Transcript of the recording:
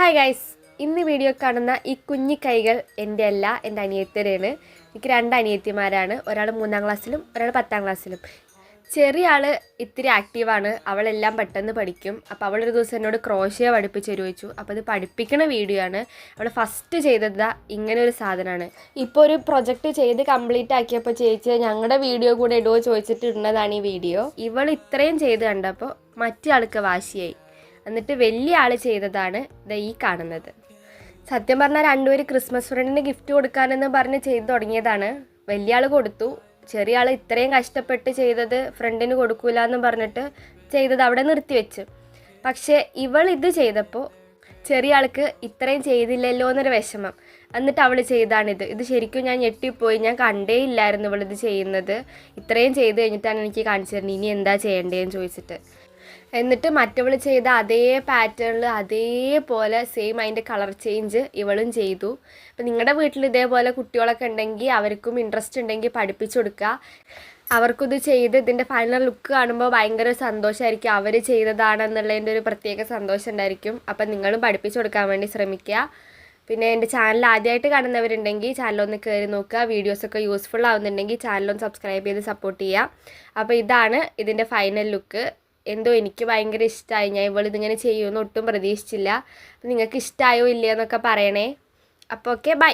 Hi guys, ഇന്ന് video കാണുന്ന ഈ കുഞ്ഞി കൈകൾ എൻ്റെ അല്ല, എൻ്റെ അനിയത്തിയുടെയാണ്. എനിക്ക് 2 അനിയത്തിമാരാണ്. ഒരാൾ 3ാം ക്ലാസ്സിലും ഒരാൾ 10ാം ക്ലാസ്സിലും. ചെറിയ ആൾ ഇത്തിരി ആക്റ്റീവാണ്, അവളെല്ലാം പെട്ടെന്ന് പഠിക്കും. അപ്പോൾ അവളൊരു ദിവസം എന്നോട് ക്രോഷ്യ പഠിപ്പിച്ച് ചോദിച്ചു. അപ്പോൾ അത് പഠിപ്പിക്കുന്ന വീഡിയോ ആണ്. അവൾ ഫസ്റ്റ് ചെയ്തത് ഇങ്ങനെ ഒരു സാധനമാണ്. ഇപ്പോൾ ഒരു പ്രൊജക്റ്റ് ചെയ്ത് കംപ്ലീറ്റ് ആക്കിയപ്പോൾ ചേച്ചി ഞങ്ങളുടെ വീഡിയോ കൂടെ ഇടുമോ ചോദിച്ചിട്ട് ഇടുന്നതാണ് ഈ വീഡിയോ. ഇവൾ ഇത്രയും ചെയ്ത് കണ്ടപ്പോൾ മറ്റേ ആൾക്ക് വാശിയായി. എന്നിട്ട് വലിയ ആൾ ചെയ്തതാണ് ഈ കാണുന്നത്. സത്യം പറഞ്ഞാൽ രണ്ടുപേരും ക്രിസ്മസ് ഫ്രണ്ടിന് ഗിഫ്റ്റ് കൊടുക്കാനെന്ന് പറഞ്ഞ് ചെയ്ത് തുടങ്ങിയതാണ്. വലിയ ആൾ കൊടുത്തു, ചെറിയ ആൾ ഇത്രയും കഷ്ടപ്പെട്ട് ചെയ്തത് ഫ്രണ്ടിന് കൊടുക്കൂല എന്ന് പറഞ്ഞിട്ട് ചെയ്തത് അവിടെ നിർത്തിവെച്ച്. പക്ഷേ ഇവൾ ഇത് ചെയ്തപ്പോൾ ചെറിയ ആൾക്ക് ഇത്രയും ചെയ്തില്ലല്ലോ എന്നൊരു വിഷമം. എന്നിട്ട് അവൾ ചെയ്താണിത്. ഇത് ശരിക്കും ഞാൻ ഞെട്ടിപ്പോയി. ഞാൻ കണ്ടേ ഇല്ലായിരുന്നു ഇവളിത് ചെയ്യുന്നത്. ഇത്രയും ചെയ്ത് കഴിഞ്ഞിട്ടാണ് എനിക്ക് കാണിച്ചു തരുന്നത് ഇനി എന്താ ചെയ്യേണ്ടതെന്ന് ചോദിച്ചിട്ട്. എന്നിട്ട് മറ്റവൾ ചെയ്ത അതേ പാറ്റേണിൽ അതേപോലെ സെയിം അതിൻ്റെ കളർ ചേഞ്ച് ഇവളും ചെയ്തു. അപ്പം നിങ്ങളുടെ വീട്ടിൽ ഇതേപോലെ കുട്ടികളൊക്കെ ഉണ്ടെങ്കിൽ അവർക്കും ഇൻട്രസ്റ്റ് ഉണ്ടെങ്കിൽ പഠിപ്പിച്ചു കൊടുക്കുക. അവർക്കിത് ചെയ്ത് ഇതിൻ്റെ ഫൈനൽ ലുക്ക് കാണുമ്പോൾ ഭയങ്കര സന്തോഷമായിരിക്കും. അവർ ചെയ്തതാണെന്നുള്ളതിൻ്റെ ഒരു പ്രത്യേക സന്തോഷം ഉണ്ടായിരിക്കും. അപ്പം നിങ്ങളും പഠിപ്പിച്ചു കൊടുക്കാൻ വേണ്ടി ശ്രമിക്കുക. പിന്നെ എൻ്റെ ചാനൽ ആദ്യമായിട്ട് കാണുന്നവരുണ്ടെങ്കിൽ ചാനലൊന്ന് കയറി നോക്കുക. വീഡിയോസൊക്കെ യൂസ്ഫുൾ ആവുന്നുണ്ടെങ്കിൽ ചാനലൊന്ന് സബ്സ്ക്രൈബ് ചെയ്ത് സപ്പോർട്ട് ചെയ്യുക. അപ്പോൾ ഇതാണ് ഇതിൻ്റെ ഫൈനൽ ലുക്ക്. എന്തോ എനിക്ക് ഭയങ്കര ഇഷ്ടമായി. ഞാൻ ഇവളിതിങ്ങനെ ചെയ്യുമെന്ന് ഒട്ടും പ്രതീക്ഷിച്ചില്ല. അപ്പോൾ നിങ്ങൾക്ക് ഇഷ്ടമായോ ഇല്ലയോ എന്നൊക്കെ പറയണേ. അപ്പോൾ ഓക്കെ, ബൈ.